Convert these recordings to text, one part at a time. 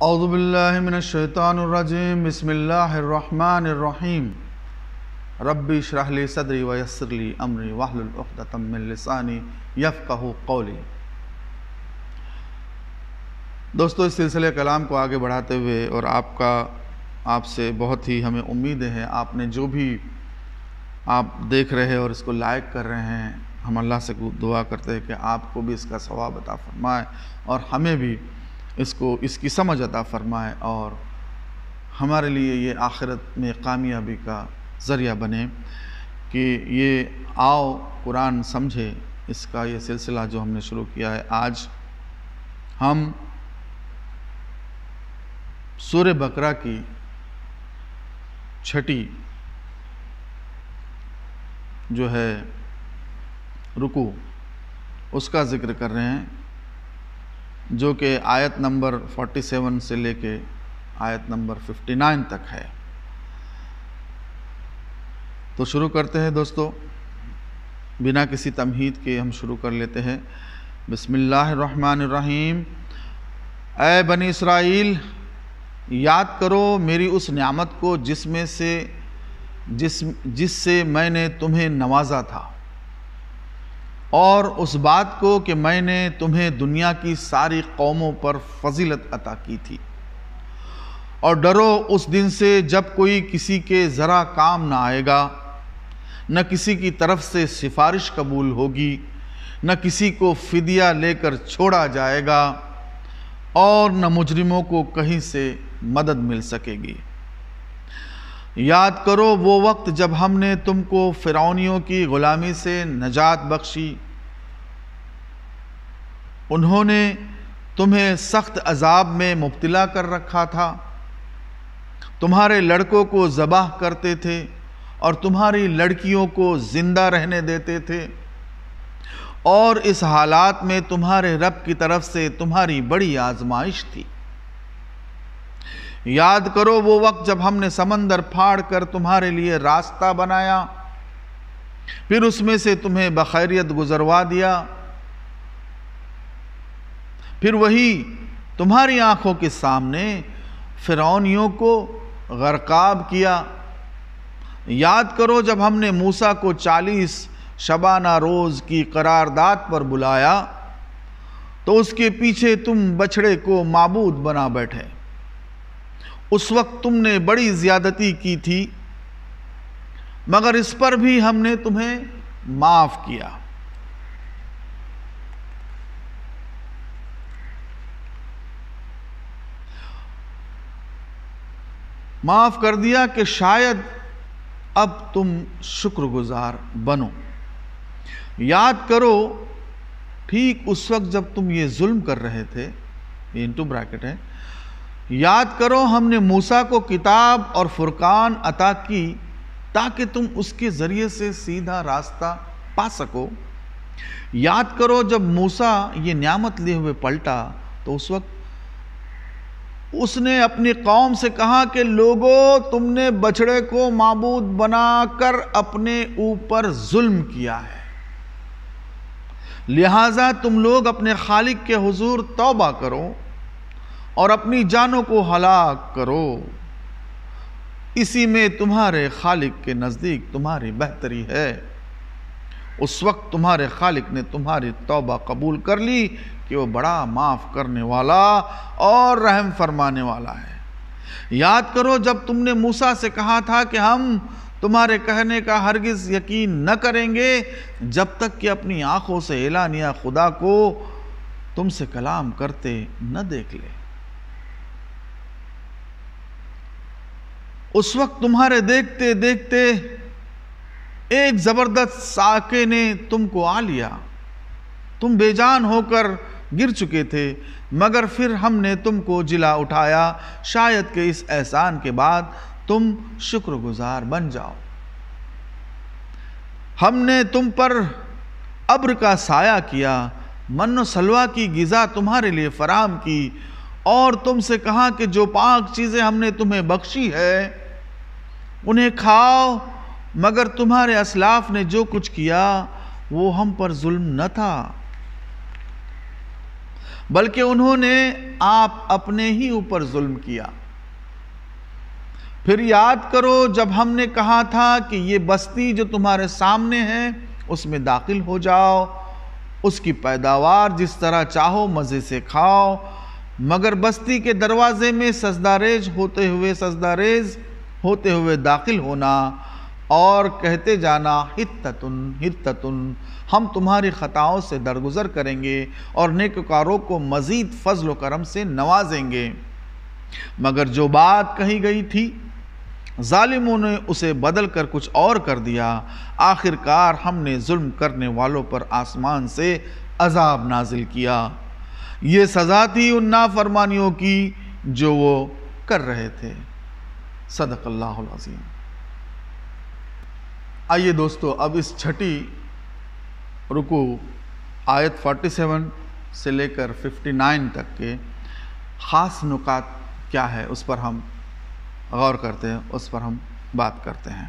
اعوذ باللہ من الشیطان الرجیم بسم اللہ الرحمن الرحیم ربی اشرح لی صدری ویسر لی امری واحلل عقدۃ من لسانی یفقہوا قولی۔ دوستو، اس سلسلے کلام کو آگے بڑھاتے ہوئے اور آپ سے بہت ہی ہمیں امیدیں ہیں، آپ نے جو بھی آپ دیکھ رہے اور اس کو لائک کر رہے ہیں، ہم اللہ سے دعا کرتے ہیں کہ آپ کو بھی اس کا ثواب عطا فرمائے اور ہمیں بھی اس کی سمجھ عطا فرمائے اور ہمارے لیے یہ آخرت میں کامیابی کا ذریعہ بنے کہ یہ آؤ قرآن سمجھے، اس کا یہ سلسلہ جو ہم نے شروع کیا ہے۔ آج ہم سورہ بقرہ کی 6 جو ہے رکوع اس کا ذکر کر رہے ہیں، جو کہ آیت نمبر 47 سے لے کے آیت نمبر 59 تک ہے۔ تو شروع کرتے ہیں دوستو، بنا کسی تمہید کے ہم شروع کر لیتے ہیں۔ بسم اللہ الرحمن الرحیم۔ اے بنی اسرائیل، یاد کرو میری اس نعمت کو جس سے میں نے تمہیں نوازا تھا، اور اس بات کو کہ میں نے تمہیں دنیا کی ساری قوموں پر فضیلت عطا کی تھی، اور ڈرو اس دن سے جب کوئی کسی کے ذرا کام نہ آئے گا، نہ کسی کی طرف سے سفارش قبول ہوگی، نہ کسی کو فدیہ لے کر چھوڑا جائے گا، اور نہ مجرموں کو کہیں سے مدد مل سکے گی۔ یاد کرو وہ وقت جب ہم نے تم کو فرعونیوں کی غلامی سے نجات بخشی، انہوں نے تمہیں سخت عذاب میں مبتلا کر رکھا تھا، تمہارے لڑکوں کو ذبح کرتے تھے اور تمہاری لڑکیوں کو زندہ رہنے دیتے تھے، اور اس حالات میں تمہارے رب کی طرف سے تمہاری بڑی آزمائش تھی۔ یاد کرو وہ وقت جب ہم نے سمندر پھاڑ کر تمہارے لیے راستہ بنایا، پھر اس میں سے تمہیں بخیریت گزروا دیا، پھر وہی تمہاری آنکھوں کے سامنے فرعونیوں کو غرقاب کیا۔ یاد کرو جب ہم نے موسیٰ کو 40 شبانہ روز کی قرارداد پر بلایا، تو اس کے پیچھے تم بچھڑے کو معبود بنا بیٹھے۔ اس وقت تم نے بڑی زیادتی کی تھی، مگر اس پر بھی ہم نے تمہیں معاف کیا۔ معاف کر دیا کہ شاید اب تم شکر گزار بنو۔ یاد کرو ٹھیک اس وقت جب تم یہ ظلم کر رہے تھے، یہ انٹو بریکٹ ہے، یاد کرو ہم نے موسیٰ کو کتاب اور فرقان عطا کی تاکہ تم اس کے ذریعے سے سیدھا راستہ پا سکو۔ یاد کرو جب موسیٰ یہ نعمت لیے ہوئے پلٹا تو اس وقت اس نے اپنی قوم سے کہا کہ لوگو، تم نے بچڑے کو معبود بنا کر اپنے اوپر ظلم کیا ہے، لہٰذا تم لوگ اپنے خالق کے حضور توبہ کرو اور اپنی جانوں کو ہلاک کرو، اسی میں تمہارے خالق کے نزدیک تمہاری بہتری ہے۔ اس وقت تمہارے خالق نے تمہاری توبہ قبول کر لی کہ وہ بڑا معاف کرنے والا اور رحم فرمانے والا ہے۔ یاد کرو جب تم نے موسیٰ سے کہا تھا کہ ہم تمہارے کہنے کا ہرگز یقین نہ کریں گے جب تک کہ اپنی آنکھوں سے اعلانیہ خدا کو تم سے کلام کرتے نہ دیکھ لے۔ اس وقت تمہارے دیکھتے دیکھتے ایک زبردست ساکے نے تم کو آ لیا، تم بے جان ہو کر گر چکے تھے، مگر پھر ہم نے تم کو جلا اٹھایا، شاید کہ اس احسان کے بعد تم شکر گزار بن جاؤ۔ ہم نے تم پر ابر کا سایہ کیا، من و سلوہ کی غذا تمہارے لیے فراہم کی، اور تم سے کہا کہ جو پاک چیزیں ہم نے تمہیں بخشی ہے انہیں کھاؤ، مگر تمہارے اسلاف نے جو کچھ کیا وہ ہم پر ظلم نہ تھا، بلکہ انہوں نے آپ اپنے ہی اوپر ظلم کیا۔ پھر یاد کرو جب ہم نے کہا تھا کہ یہ بستی جو تمہارے سامنے ہے اس میں داخل ہو جاؤ، اس کی پیداوار جس طرح چاہو مزے سے کھاؤ، مگر بستی کے دروازے میں سجدہ ریز ہوتے ہوئے داخل ہونا اور کہتے جانا حتتن حتتن، ہم تمہاری خطاؤں سے درگزر کریں گے اور نیکوکاروں کو مزید فضل و کرم سے نوازیں گے۔ مگر جو بات کہی گئی تھی ظالموں نے اسے بدل کر کچھ اور کر دیا، آخر کار ہم نے ظلم کرنے والوں پر آسمان سے عذاب نازل کیا، یہ سزا تھی ان نافرمانیوں کی جو وہ کر رہے تھے۔ صدق اللہ العظیم۔ آئیے دوستو اب اس چھٹی رکوع آیت 47 سے لے کر 59 تک کے خاص نکات کیا ہے اس پر ہم غور کرتے ہیں، اس پر ہم بات کرتے ہیں۔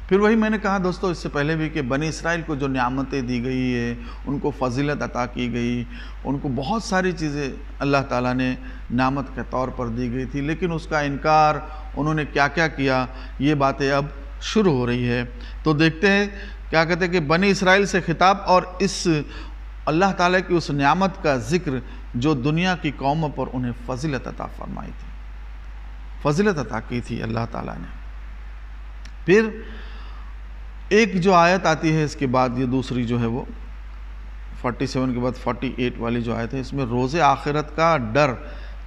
پھر وہی میں نے کہا دوستو اس سے پہلے بھی کہ بنی اسرائیل کو جو نعمتیں دی گئی ہے، ان کو فضیلت عطا کی گئی، ان کو بہت ساری چیزیں اللہ تعالیٰ نے نعمت کے طور پر دی گئی تھی، لیکن اس کا انکار انہوں نے کیا کیا کیا، یہ باتیں اب شروع ہو رہی ہے۔ تو دیکھتے ہیں کیا کہتے ہیں کہ بنی اسرائیل سے خطاب اور اس اللہ تعالیٰ کی اس نعمت کا ذکر جو دنیا کی قوموں پر انہیں فضیلت عطا فرمائی تھی، فضیلت عطا کی تھی اللہ تعالیٰ نے۔ پھر ایک جو آیت آتی ہے اس کے بعد، یہ دوسری جو ہے وہ 47 کے بعد 48 والی جو آیت ہے، اس میں روز آخرت کا ڈر،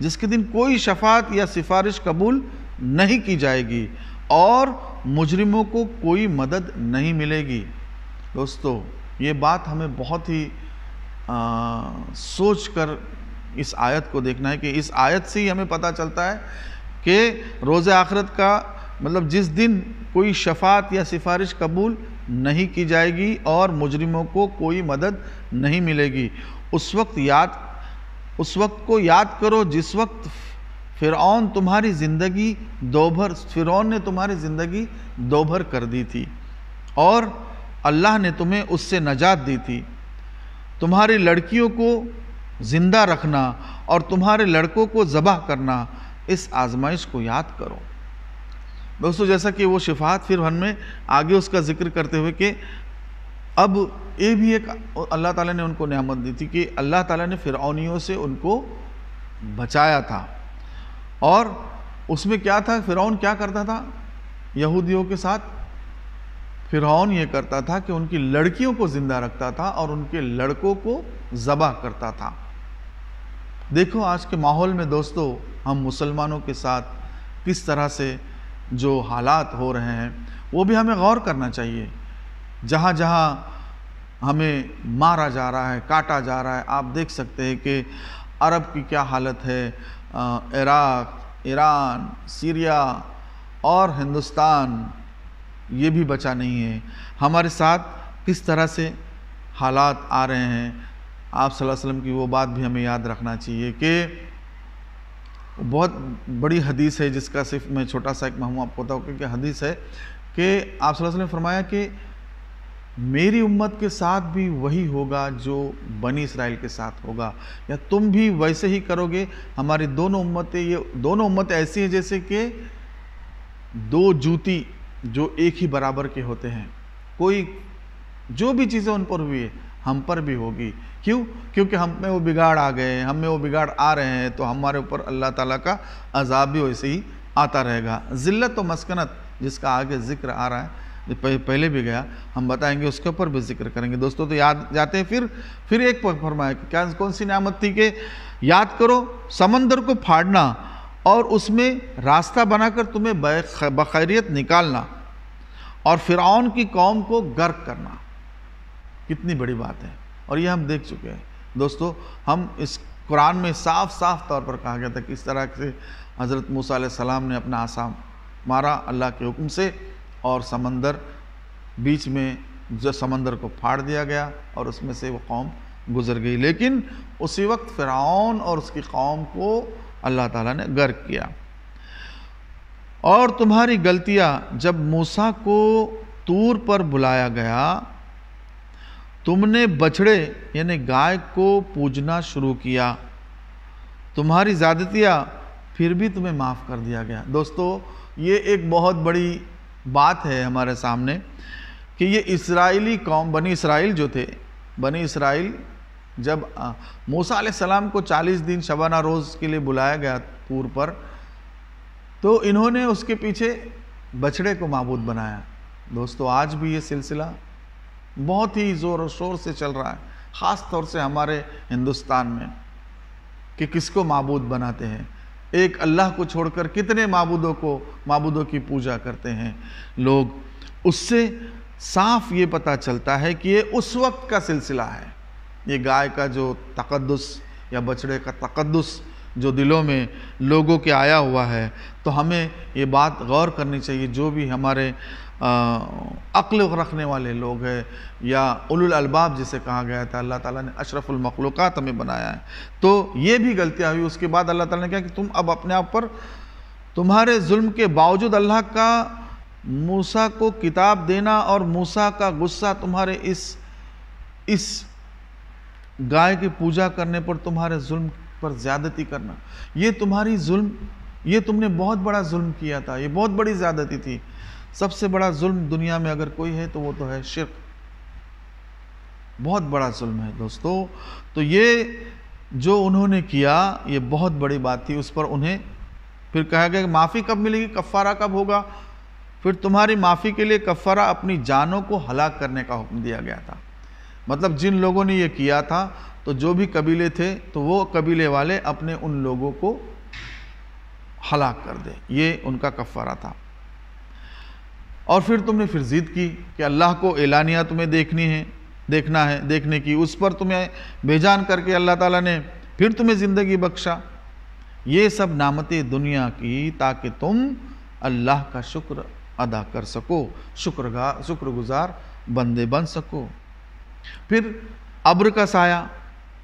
جس کے دن کوئی شفاعت یا سفارش قبول نہیں کی جائے گی اور مجرموں کو کوئی مدد نہیں ملے گی۔ دوستو یہ بات ہمیں بہت ہی سوچ کر اس آیت کو دیکھنا ہے کہ اس آیت سے ہی ہمیں پتہ چلتا ہے کہ روز آخرت کا مطلب جس دن کوئی شفاعت یا سفارش قبول نہیں کی جائے گی اور مجرموں کو کوئی مدد نہیں ملے گی، اس وقت کو یاد کرو جس وقت فرعون نے تمہاری زندگی دوبھر کر دی تھی اور اللہ نے تمہیں اس سے نجات دی تھی۔ تمہاری لڑکیوں کو زندہ رکھنا اور تمہارے لڑکوں کو ذبح کرنا، اس آزمائش کو یاد کرو۔ دوستو جیسا کہ وہ شفاعت پھر ہم میں آگے اس کا ذکر کرتے ہوئے کہ اب یہ بھی ایک اللہ تعالیٰ نے ان کو نعمت دی تھی کہ اللہ تعالیٰ نے فرعونیوں سے ان کو بچایا تھا، اور اس میں کیا تھا، فرعون کیا کرتا تھا یہودیوں کے ساتھ؟ فرعون یہ کرتا تھا کہ ان کی لڑکیوں کو زندہ رکھتا تھا اور ان کے لڑکوں کو ذبح کرتا تھا۔ دیکھو آج کے ماحول میں دوستو ہم مسلمانوں کے ساتھ کس طرح سے جو حالات ہو رہے ہیں وہ بھی ہمیں غور کرنا چاہیے۔ جہاں جہاں ہمیں مارا جا رہا ہے، کاٹا جا رہا ہے، آپ دیکھ سکتے ہیں کہ عرب کی کیا حالت ہے، عراق، ایران، سیریا اور ہندوستان یہ بھی بچا نہیں ہے۔ ہمارے ساتھ کس طرح سے حالات آ رہے ہیں، آپ صلی اللہ علیہ وسلم کی وہ بات بھی ہمیں یاد رکھنا چاہیے کہ بہت بڑی حدیث ہے جس کا صرف میں چھوٹا سا ایک مہمو آپ کو بتاؤں کہ حدیث ہے کہ آپ صلی اللہ علیہ وسلم نے فرمایا کہ میری امت کے ساتھ بھی وہی ہوگا جو بنی اسرائیل کے ساتھ ہوگا، یا تم بھی ویسے ہی کرو گے۔ ہماری دونوں امتیں ایسی ہیں جیسے کہ دو جوتی جو ایک ہی برابر کے ہوتے ہیں، کوئی جو بھی چیزیں ان پر ہوئی ہے ہم پر بھی ہوگی۔ کیونکہ ہم میں وہ بگاڑ آ گئے ہیں، ہم میں وہ بگاڑ آ رہے ہیں، تو ہمارے اوپر اللہ تعالیٰ کا عذاب بھی ویسے ہی آتا رہے گا۔ ذلت و مسکنت جس کا آگے ذکر آ رہا ہے، پہلے بھی گیا، ہم بتائیں گے، اس کے اوپر بھی ذکر کریں گے دوستو۔ تو یاد جاتے ہیں پھر ایک فرمایا کہ کیا کون سی نعمت تھی کہ یاد کرو سمندر کو پھاڑنا اور اس میں راستہ بنا کر تمہیں بخیریت نکالنا اور فرعون کی قوم کو غرق کرنا۔ کتنی بڑی بات ہے، اور یہ ہم دیکھ چکے ہیں دوستو۔ ہم اس قرآن میں صاف طور پر کہا گیا تھا کہ اس طرح سے حضرت موسیٰ علیہ السلام نے اپنا عصا مارا اللہ کے حکم سے، اور سمندر بیچ میں جو سمندر کو پھاڑ دیا گیا اور اس میں سے وہ قوم گزر گئی، لیکن اسی وقت فرعون اور اس کی قوم کو اللہ تعالیٰ نے غرق کیا۔ اور تمہاری غلطیاں جب موسیٰ کو طور پر بلایا گیا تم نے بچڑے یعنی گائے کو پوجنا شروع کیا، تمہاری زیادتیاں پھر بھی تمہیں معاف کر دیا گیا۔ دوستو یہ ایک بہت بڑی بات ہے ہمارے سامنے کہ یہ اسرائیلی قوم، بنی اسرائیل جو تھے، بنی اسرائیل جب موسیٰ علیہ السلام کو 40 دن شبانہ روز کے لیے بلایا گیا طور پر، تو انہوں نے اس کے پیچھے بچڑے کو معبود بنایا۔ دوستو آج بھی یہ سلسلہ بہت ہی زور و شور سے چل رہا ہے، خاص طور سے ہمارے ہندوستان میں، کہ کس کو معبود بناتے ہیں۔ ایک اللہ کو چھوڑ کر کتنے معبودوں کی پوجا کرتے ہیں لوگ۔ اس سے صاف یہ پتہ چلتا ہے کہ یہ اس وقت کا سلسلہ ہے، یہ گائے کا جو تقدس یا بچڑے کا تقدس جو دلوں میں لوگوں کے آیا ہوا ہے۔ تو ہمیں یہ بات غور کرنی چاہیے، جو بھی ہمارے عقل رکھنے والے لوگ ہیں یا اولو الالباب جسے کہا گیا تھا، اللہ تعالیٰ نے اشرف المخلوقات ہمیں بنایا ہے، تو یہ بھی غلطیاں ہوئی۔ اس کے بعد اللہ تعالیٰ نے کہا کہ تم اب اپنے آپ پر، تمہارے ظلم کے باوجود اللہ کا موسیٰ کو کتاب دینا اور موسیٰ کا غصہ تمہارے اس گائے کی پوجا کرنے پر، تمہارے ظلم پر زیادتی کرنا، یہ تمہاری ظلم، یہ تم نے بہت بڑا ظلم کیا تھا، یہ بہت بڑی زیادتی تھی۔ سب سے بڑا ظلم دنیا میں اگر کوئی ہے تو وہ تو ہے شرک، بہت بڑا ظلم ہے دوستو۔ تو یہ جو انہوں نے کیا یہ بہت بڑی بات تھی، اس پر انہیں پھر کہا گیا کہ معافی کب ملے گی، کفارہ کب ہوگا؟ پھر تمہاری معافی کے لیے کفارہ اپنی جانوں کو ہلاک کرنے کا حکم دیا گیا تھا۔ مطلب جن لوگوں نے یہ کیا تھا تو جو بھی قبیلے تھے تو وہ قبیلے والے اپنے ان لوگوں کو ہلاک کر دے، یہ ان کا کفارہ تھا۔ اور پھر تم نے پھر ضد کی کہ اللہ کو اعلانیہ تمہیں دیکھنے کی، اس پر تمہیں بے جان کر کے اللہ تعالیٰ نے پھر تمہیں زندگی بخشا۔ یہ سب نعمتیں دنیا کی تاکہ تم اللہ کا شکر ادا کر سکو، شکر گزار بندے بن سکو۔ پھر ابر کا سایہ،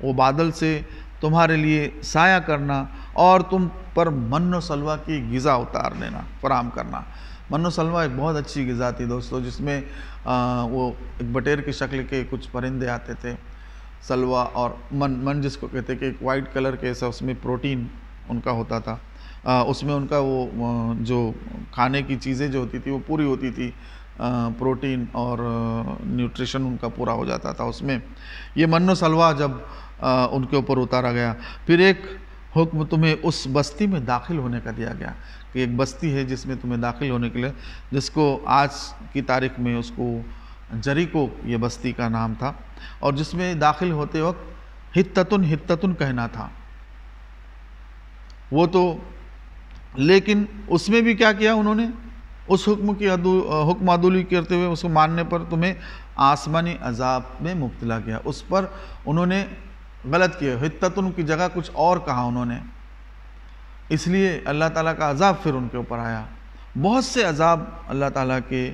وہ بادل سے تمہارے لیے سایہ کرنا اور تم پر من و سلوہ کی غذا اتار دینا، فراہم کرنا۔ من و سلوہ ایک بہت اچھی غذا تھی دوستو، جس میں وہ ایک بٹیر کی شکل کے کچھ پرندے آتے تھے، سلوہ اور من جس کو کہتے کہ ایک وائٹ کلر کے ایسا، اس میں پروٹین ان کا ہوتا تھا، اس میں ان کا وہ جو کھانے کی چیزیں جو ہوتی تھی وہ پوری ہوتی تھی، پروٹین اور نیوٹریشن ان کا پورا ہو جاتا تھا اس میں۔ یہ من و سلوہ جب ان کے اوپر اتارا گیا، پھر ایک حکم تمہیں اس بستی میں داخل ہونے کا دیا گیا کہ ایک بستی ہے جس میں تمہیں داخل ہونے کے لیے، جس کو آج کی تاریخ میں اس کو جریکو یہ بستی کا نام تھا، اور جس میں داخل ہوتے وقت ہتتن کہنا تھا وہ تو، لیکن اس میں بھی کیا کیا انہوں نے، اس حکم عدولی کرتے ہوئے اس کو ماننے پر تمہیں آسمانی عذاب میں مبتلا کیا۔ اس پر انہوں نے غلط کیا، ہتتن کی جگہ کچھ اور کہا انہوں نے، اس لیے اللہ تعالیٰ کا عذاب پھر ان کے اوپر آیا۔ بہت سے عذاب اللہ تعالیٰ کے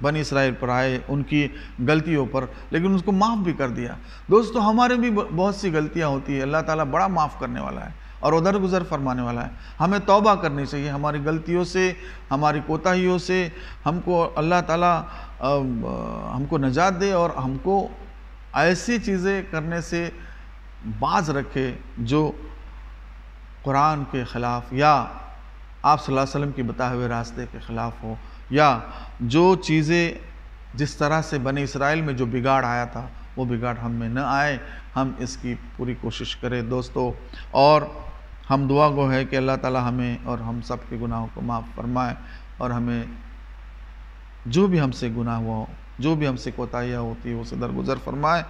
بنی اسرائیل پر آئے ان کی غلطیوں پر، لیکن اس کو معاف بھی کر دیا۔ دوستو ہمارے بھی بہت سی غلطیاں ہوتی ہیں، اللہ تعالیٰ بڑا معاف کرنے والا ہے اور ادھر گزر فرمانے والا ہے۔ ہمیں توبہ کرنی چاہیے ہماری غلطیوں سے، ہماری کوتاہیوں سے، ہم کو اللہ تعالیٰ ہم کو نجات دے اور ہم کو ایسی چیزیں کرنے سے باز رکھے جو قرآن کے خلاف یا آپ صلی اللہ علیہ وسلم کی بتائے ہوئے راستے کے خلاف ہو، یا جو چیزیں جس طرح سے بنی اسرائیل میں جو بگاڑ آیا تھا وہ بگاڑ ہم میں نہ آئے، ہم اس کی پوری کوشش کریں دوستو۔ اور ہم دعا گو ہے کہ اللہ تعالیٰ ہمیں اور ہم سب کے گناہوں کو معاف فرمائے، اور ہمیں جو بھی ہم سے گناہ ہوا ہو، جو بھی ہم سے کوتاہیاں ہوتی ہے اسے درگزر فرمائے۔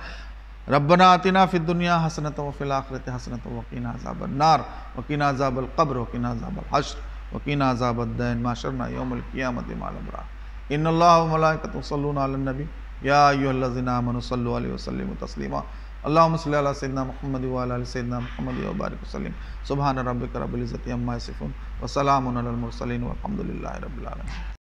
ربنا آتنا فی الدنیا حسنۃ وفی الآخرۃ حسنۃ وقنا عذاب النار وقنا عذاب القبر وقنا عذاب الحشر وقنا عذاب الدین محشرنا یوم القیامۃ مع الابرار۔ ان اللہ وملائکتہ یصلون علی النبی یا ایھا الذین آمنوا صلوا علیہ وسلموا تسلیما۔ اللہم صل علی سیدنا محمد وعلی آل سیدنا محمد وبارک وسلم۔ سبحان ربک رب العزۃ عما یصفون وسلام علی المرسلین والحمد للہ رب العالمین۔